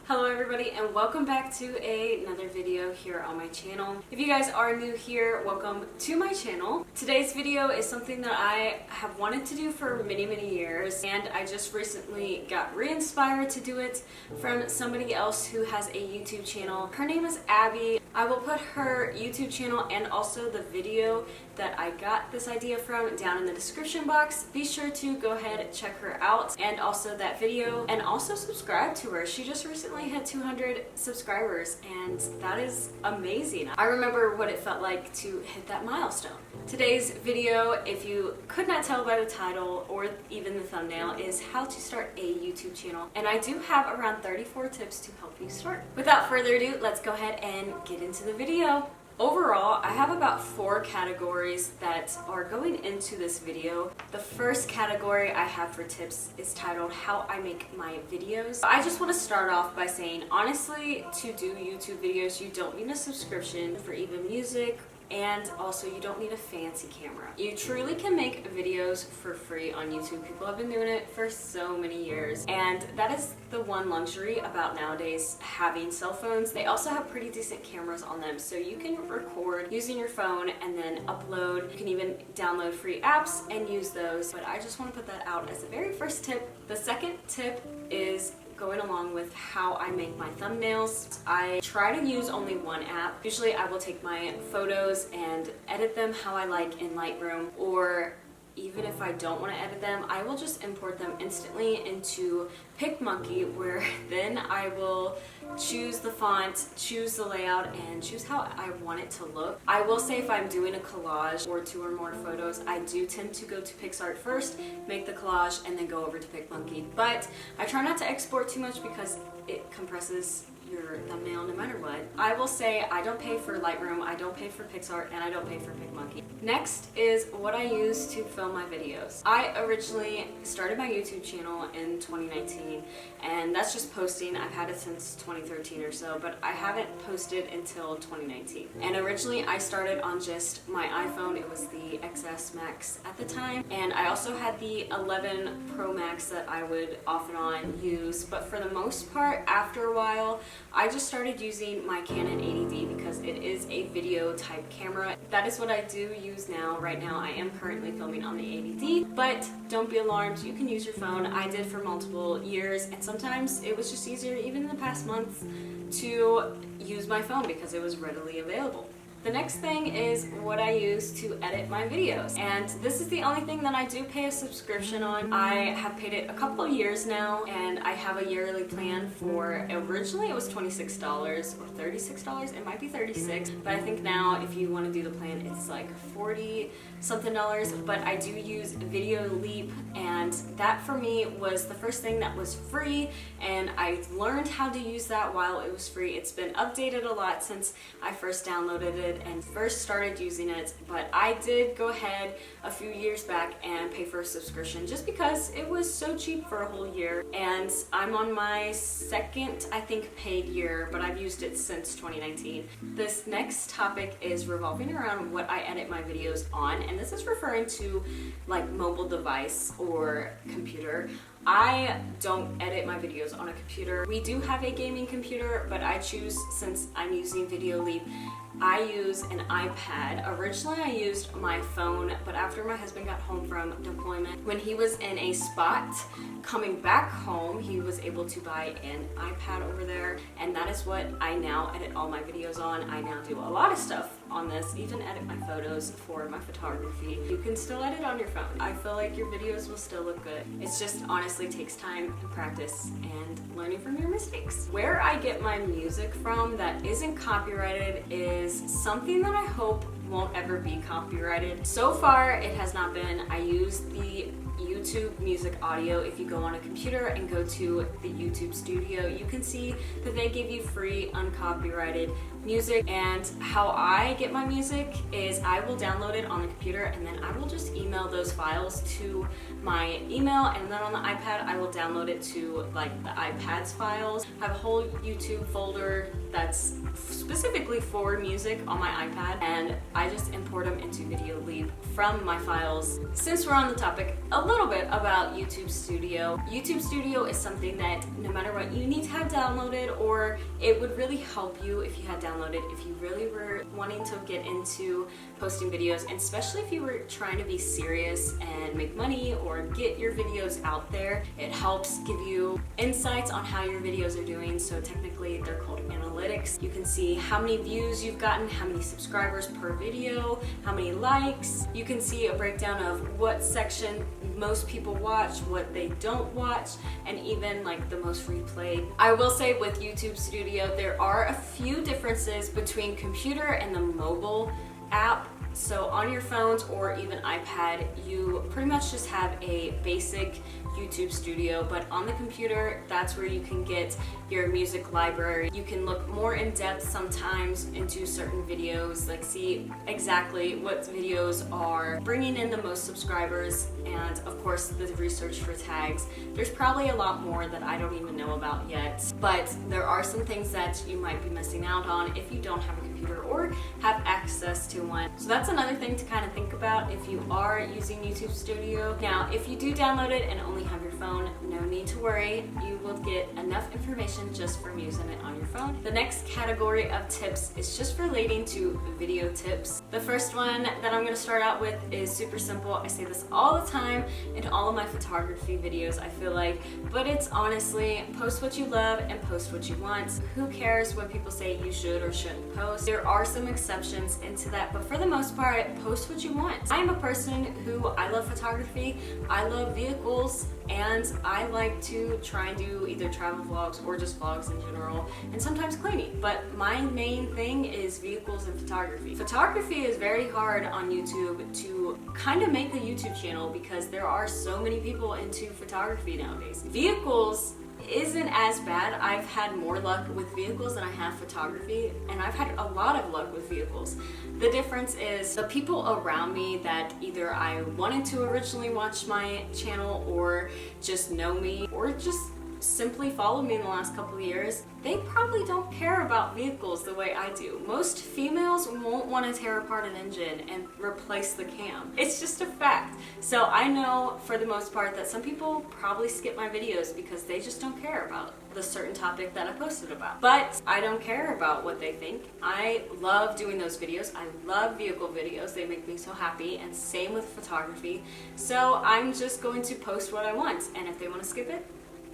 Hello everybody and welcome back to another video here on my channel. If you guys are new here, welcome to my channel. Today's video is something that I have wanted to do for many years, and I just recently got re-inspired to do it from somebody else who has a YouTube channel. Her name is Abby. I will put her YouTube channel and also the video that I got this idea from down in the description box. Be sure to go ahead and check her out, and also that video, and also subscribe to her. She just recently hit 200 subscribers, and that is amazing. I remember what it felt like to hit that milestone. Today's video, if you could not tell by the title or even the thumbnail, is how to start a YouTube channel, and I do have around 34 tips to help you start. Without further ado, let's go ahead and get into the video. Overall, I have about 4 categories that are going into this video. The first category I have for tips is titled How I Make My Videos. I just want to start off by saying, honestly, to do YouTube videos, you don't need a subscription for even music, and also you don't need a fancy camera. You truly can make videos for free on YouTube. People have been doing it for so many years, and that is the one luxury about nowadays having cell phones. They also have pretty decent cameras on them, so you can record using your phone and then upload. You can even download free apps and use those, but I just want to put that out as the very first tip. The second tip is going along with how I make my thumbnails. I try to use only one app. Usually I will take my photos and edit them how I like in Lightroom, or even if I don't want to edit them, I will just import them instantly into PicMonkey, where then I will choose the font, choose the layout, and choose how I want it to look. I will say if I'm doing a collage or 2 or more photos, I do tend to go to PicsArt first, make the collage, and then go over to PicMonkey. But I try not to export too much because it compresses your thumbnail no matter what. I will say I don't pay for Lightroom, I don't pay for PicsArt, and I don't pay for PicMonkey. Next is what I use to film my videos. I originally started my YouTube channel in 2019, and that's just posting. I've had it since 2013 or so, but I haven't posted until 2019. And originally I started on just my iPhone. It was the XS Max at the time, and I also had the 11 Pro Max that I would off and on use, but for the most part, after a while, I just started using my Canon 80D because it is a video type camera. That is what I do use now. Right now I am currently filming on the 80D, but don't be alarmed, you can use your phone. I did for multiple years, and sometimes it was just easier, even in the past months, to use my phone because it was readily available. The next thing is what I use to edit my videos, and this is the only thing that I do pay a subscription on. I have paid it a couple of years now, and I have a yearly plan for, originally it was $26 or $36, it might be $36, but I think now if you want to do the plan it's like $40 something. But I do use Video Leap, and that for me was the first thing that was free, and I learned how to use that while it was free. It's been updated a lot since I first downloaded it and first started using it, but I did go ahead a few years back and pay for a subscription just because it was so cheap for a whole year, and I'm on my second, I think, paid year, but I've used it since 2019. This next topic is revolving around what I edit my videos on, and this is referring to like mobile device or computer. I don't edit my videos on a computer. We do have a gaming computer, but I choose, since I'm using Video Leap, I use an iPad. Originally I used my phone, but after my husband got home from deployment, when he was in a spot coming back home, he was able to buy an iPad over there, and that is what I now edit all my videos on. I now do a lot of stuff on this, even edit my photos for my photography. You can still edit on your phone. I feel like your videos will still look good. It's just honestly takes time and practice and learning from your mistakes. Where I get my music from that isn't copyrighted is something that I hope won't ever be copyrighted. So far it has not been. I use the YouTube music audio. If you go on a computer and go to the YouTube studio, you can see that they give you free uncopyrighted music, and how I get my music is I will download it on the computer and then I will just email those files to my email, and then on the iPad I will download it to like the iPad's files. I have a whole YouTube folder that's specifically for music on my iPad, and I just import them into Video Leap from my files. Since we're on the topic of little bit about YouTube Studio. YouTube Studio is something that no matter what, you need to have downloaded, or it would really help you if you had downloaded, if you really were wanting to get into posting videos, and especially if you were trying to be serious and make money or get your videos out there. It helps give you insights on how your videos are doing. So technically they're called analytics. You can see how many views you've gotten, how many subscribers per video, how many likes. You can see a breakdown of what section most people watch, what they don't watch, and even like the most replayed. I will say with YouTube Studio, there are a few differences between computer and the mobile app. So on your phones or even iPad, you pretty much just have a basic YouTube Studio, but on the computer, that's where you can get your music library. You can look more in depth sometimes into certain videos, like see exactly what videos are bringing in the most subscribers, and of course the research for tags. There's probably a lot more that I don't even know about yet, but there are some things that you might be missing out on if you don't have a computer or have access to one. So that's another thing to kind of think about if you are using YouTube Studio. Now, if you do download it and only have your phone, no need to worry. You will get enough information just from using it on your phone. The next category of tips is just relating to video tips. The first one that I'm going to start out with is super simple. I say this all the time in all of my photography videos, I feel like, but it's honestly post what you love and post what you want. Who cares what people say you should or shouldn't post? There are some exceptions into that, but for the most part, post what you want. I am a person who, I love photography, I love vehicles, and I like to try and do either travel vlogs or just vlogs in general, and sometimes cleaning. But my main thing is vehicles and photography. Photography is very hard on YouTube to kind of make a YouTube channel because there are so many people into photography nowadays. Vehicles isn't as bad. I've had more luck with vehicles than I have photography, and I've had a lot of luck with vehicles. The difference is the people around me that either I wanted to originally watch my channel or just know me or just simply follow me in the last couple of years, they probably don't care about vehicles the way I do. Most females won't want to tear apart an engine and replace the cam. It's just a fact. So I know for the most part that some people probably skip my videos because they just don't care about the certain topic that I posted about. But I don't care about what they think. I love doing those videos. I love vehicle videos. They make me so happy, and same with photography. So I'm just going to post what I want, and if they want to skip it,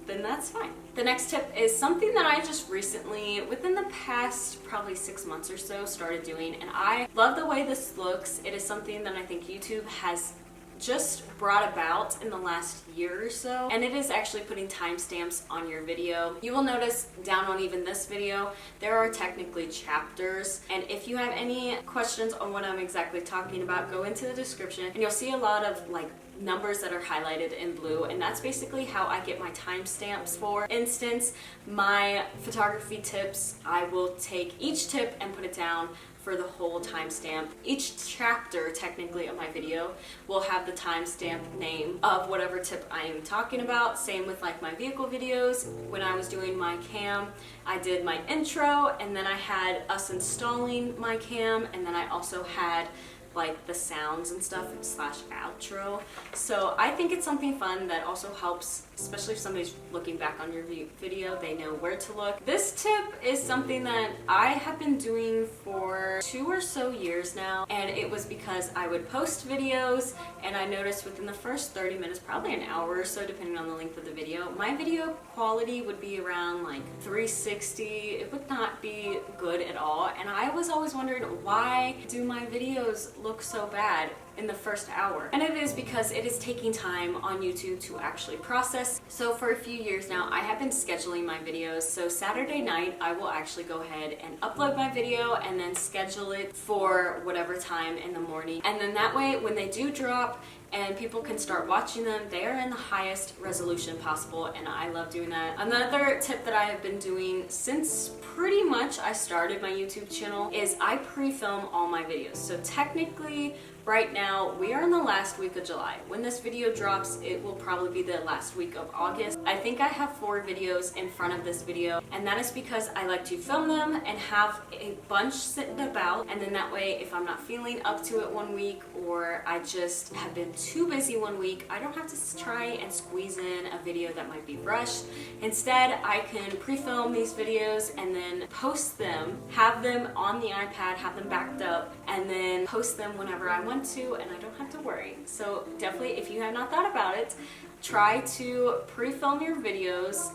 then that's fine. The next tip is something that I just recently, within the past probably 6 months or so, started doing, and I love the way this looks. It is something that I think YouTube has just brought about in the last year or so, and it is actually putting timestamps on your video. You will notice down on even this video, there are technically chapters, and if you have any questions on what I'm exactly talking about, go into the description and you'll see a lot of like numbers that are highlighted in blue, and that's basically how I get my timestamps. For instance, my photography tips, I will take each tip and put it down for the whole timestamp. Each chapter technically of my video will have the timestamp name of whatever tip I am talking about. Same with like my vehicle videos. When I was doing my cam, I did my intro, and then I had us installing my cam, and then I also had like the sounds and stuff / outro. So I think it's something fun that also helps, especially if somebody's looking back on your video, they know where to look. This tip is something that I have been doing for 2 or so years now, and it was because I would post videos, and I noticed within the first 30 minutes, probably an hour or so depending on the length of the video, my video quality would be around like 360. It would not be good at all, and I was always wondering, why do my videos look so bad in the first hour? And it is because it is taking time on YouTube to actually process. So for a few years now, I have been scheduling my videos. So Saturday night, I will actually go ahead and upload my video and then schedule it for whatever time in the morning. And then that way, when they do drop and people can start watching them, they are in the highest resolution possible, and I love doing that. Another tip that I have been doing since pretty much I started my YouTube channel is I pre-film all my videos. So technically, right now we are in the last week of July. When this video drops, it will probably be the last week of August. I think I have 4 videos in front of this video, and that is because I like to film them and have a bunch sitting about, and then that way if I'm not feeling up to it one week or I just have been too busy one week, I don't have to try and squeeze in a video that might be rushed. Instead, I can pre-film these videos and then post them, have them on the iPad, have them backed up, and then post them whenever I want to, and I don't have to worry. So definitely, if you have not thought about it, try to pre-film your videos.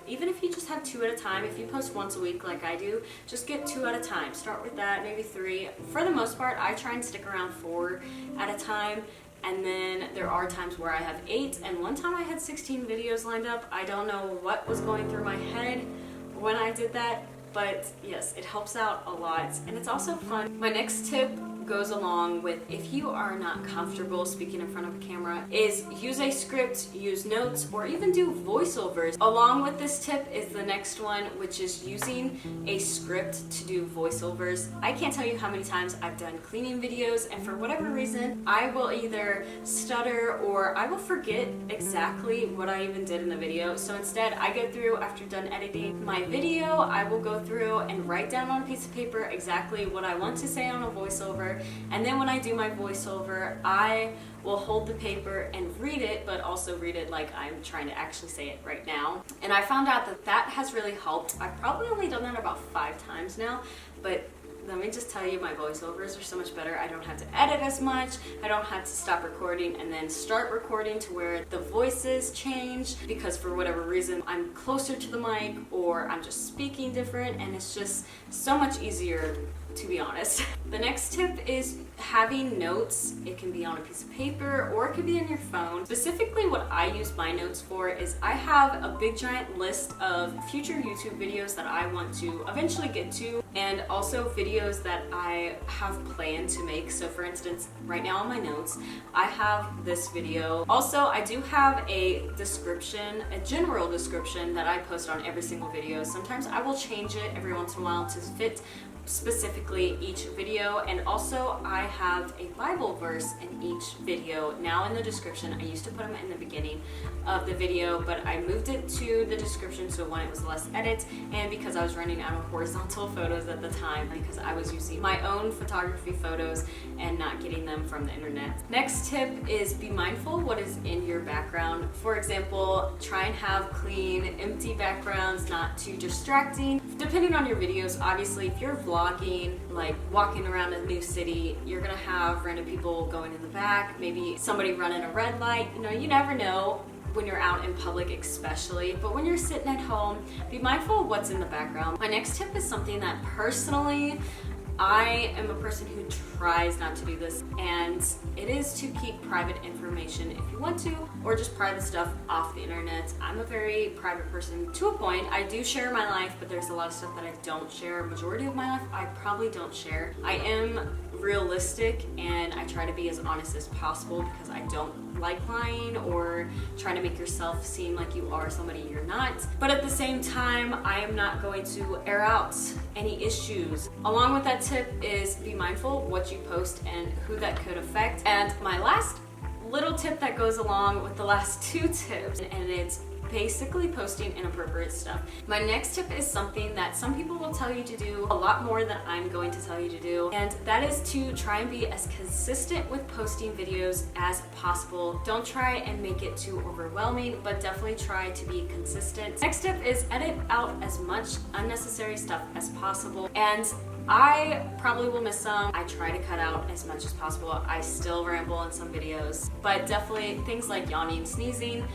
Even if you just have 2 at a time, if you post once a week like I do, just get 2 at a time. Start with that, maybe 3. For the most part, I try and stick around 4 at a time. And then there are times where I have 8, and one time I had 16 videos lined up. I don't know what was going through my head when I did that, but yes, it helps out a lot, and it's also fun. My next tip goes along with, if you are not comfortable speaking in front of a camera, is use a script, use notes, or even do voiceovers. Along with this tip is the next one, which is using a script to do voiceovers. I can't tell you how many times I've done cleaning videos, and for whatever reason, I will either stutter or I will forget exactly what I even did in the video. So instead, I go through, after done editing my video, I will go through and write down on a piece of paper exactly what I want to say on a voiceover. And then when I do my voiceover, I will hold the paper and read it, but also read it like I'm trying to actually say it right now. And I found out that that has really helped. I've probably only done that about 5 times now, but let me just tell you, my voiceovers are so much better. I don't have to edit as much. I don't have to stop recording and then start recording to where the voices change because for whatever reason I'm closer to the mic or I'm just speaking different, and it's just so much easier, to be honest. The next tip is having notes. It can be on a piece of paper or it could be in your phone. Specifically, what I use my notes for is I have a big giant list of future YouTube videos that I want to eventually get to, and also videos that I have planned to make. So for instance, right now on my notes, I have this video. Also, I do have a description, a general description that I post on every single video. Sometimes I will change it every once in a while to fit specifically each video, and also I have a Bible verse in each video now in the description. I used to put them in the beginning of the video, but I moved it to the description so one, it was less edits, and because I was running out of horizontal photos at the time because I was using my own photography photos and not getting them from the internet. Next tip is be mindful what is in your background. For example, try and have clean, empty backgrounds, not too distracting. Depending on your videos, obviously, if you're vlogging, like walking around a new city, you're gonna have random people going in the back, maybe somebody running a red light. You know, you never know when you're out in public especially, but when you're sitting at home, be mindful of what's in the background. My next tip is something that personally, I am a person who tries not to do this, and it is to keep private information if you want to, or just private stuff off the internet. I'm a very private person to a point. I do share my life, but there's a lot of stuff that I don't share. Majority of my life, I probably don't share. I am realistic and I try to be as honest as possible because I don't like lying or trying to make yourself seem like you are somebody you're not. But at the same time, I am not going to air out any issues. Along with that tip is be mindful of what you post and who that could affect. And my last little tip that goes along with the last 2 tips, and it's basically posting inappropriate stuff. My next tip is something that some people will tell you to do a lot more than I'm going to tell you to do, and that is to try and be as consistent with posting videos as possible. Don't try and make it too overwhelming, but definitely try to be consistent. Next tip is edit out as much unnecessary stuff as possible, and I probably will miss some. I try to cut out as much as possible. I still ramble in some videos, but definitely things like yawning, sneezing,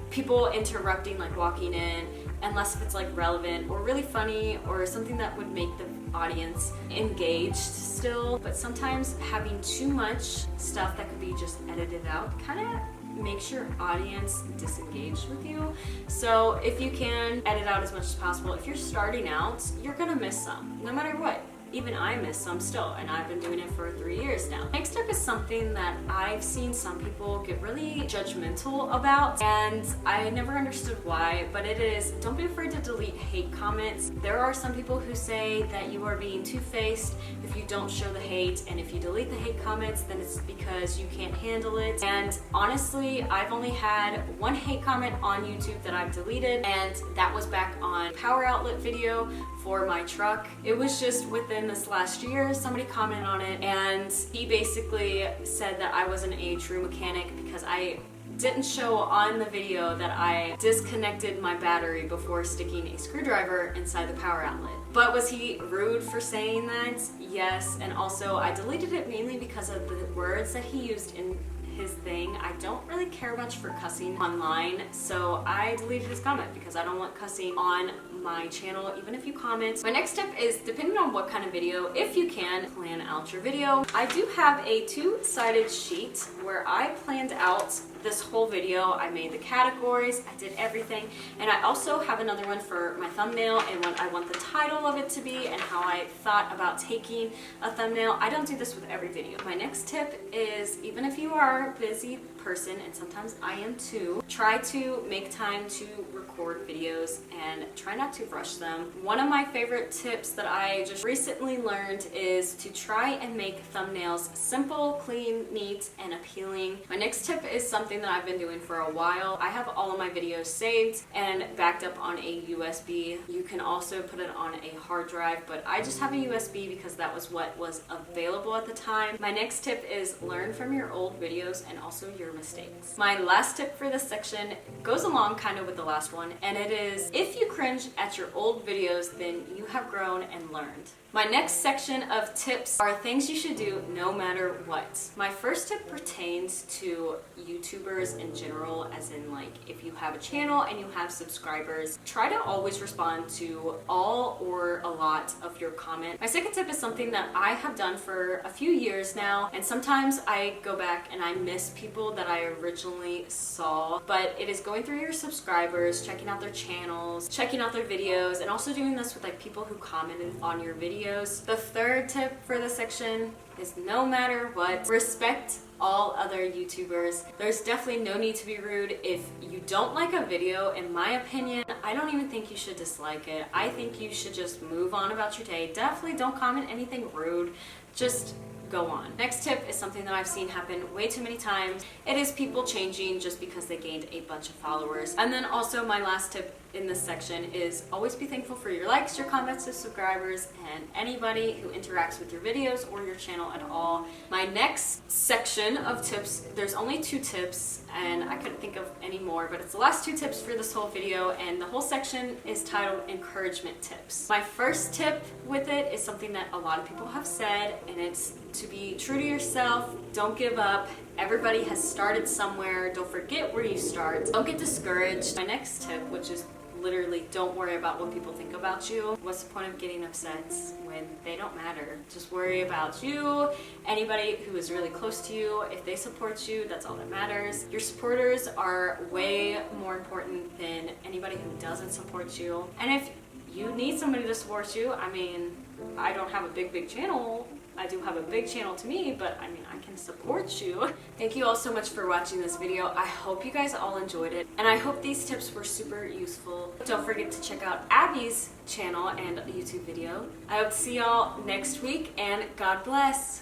people interrupting, like walking in, unless if it's like relevant or really funny or something that would make the audience engaged still. But sometimes having too much stuff that could be just edited out kind of makes your audience disengaged with you. So if you can edit out as much as possible, if you're starting out, you're gonna miss some, no matter what. even I miss some still, and I've been doing it for 3 years now. Next tip is something that I've seen some people get really judgmental about, and I never understood why, but it is, don't be afraid to delete hate comments. There are some people who say that you are being two-faced if you don't show the hate, and if you delete the hate comments, then it's because you can't handle it. And honestly, I've only had one hate comment on YouTube that I've deleted, and that was back on power outlet video for my truck. It was just within this last year, somebody commented on it, and he basically said that I wasn't a true mechanic because I didn't show on the video that I disconnected my battery before sticking a screwdriver inside the power outlet. But was he rude for saying that? Yes, and also I deleted it mainly because of the words that he used in his thing. I don't really care much for cussing online, so I deleted his comment because I don't want cussing on my channel, even if you comment. My next tip is, depending on what kind of video, if you can, plan out your video. I do have a two-sided sheet where I planned out this whole video. I made the categories, I did everything, and I also have another one for my thumbnail and what I want the title of it to be and how I thought about taking a thumbnail. I don't do this with every video. My next tip is, even if you are a busy person, and sometimes I am too, try to make time to record videos and try not to rush them. One of my favorite tips that I just recently learned is to try and make thumbnails simple, clean, neat, and appealing. My next tip is something that I've been doing for a while. I have all of my videos saved and backed up on a USB. You can also put it on a hard drive, but I just have a USB because that was what was available at the time. My next tip is learn from your old videos and also your mistakes. My last tip for this section goes along kind of with the last one, and it is, if you cringe at your old videos, then you have grown and learned. My next section of tips are things you should do no matter what. My first tip pertains to YouTubers in general, as in, like, if you have a channel and you have subscribers, try to always respond to all or a lot of your comments. My second tip is something that I have done for a few years now, and sometimes I go back and I miss people that I originally saw, but it is going through your subscribers, checking out their channels, checking out their videos, and also doing this with like people who commented on your videos. The third tip for this section is, no matter what, respect all other YouTubers. There's definitely no need to be rude. If you don't like a video, in my opinion, I don't even think you should dislike it. I think you should just move on about your day. Definitely don't comment anything rude. Just go on. Next tip is something that I've seen happen way too many times. It is people changing just because they gained a bunch of followers. And then also my last tip in this section is always be thankful for your likes, your comments, your subscribers, and anybody who interacts with your videos or your channel at all. My next section of tips, there's only 2 tips, and I couldn't think of any more, but it's the last 2 tips for this whole video, and the whole section is titled encouragement tips. My first tip with it is something that a lot of people have said, and it's to be true to yourself. Don't give up. Everybody has started somewhere. Don't forget where you start. Don't get discouraged. My next tip, which is literally, don't worry about what people think about you. What's the point of getting upset when they don't matter? Just worry about you, anybody who is really close to you. If they support you, that's all that matters. Your supporters are way more important than anybody who doesn't support you. And if you need somebody to support you, I mean, I don't have a big channel. I do have a big channel to me, but I mean, I can support you. Thank you all so much for watching this video. I hope you guys all enjoyed it, and I hope these tips were super useful. Don't forget to check out Abby's channel and YouTube video. I hope to see y'all next week, and God bless.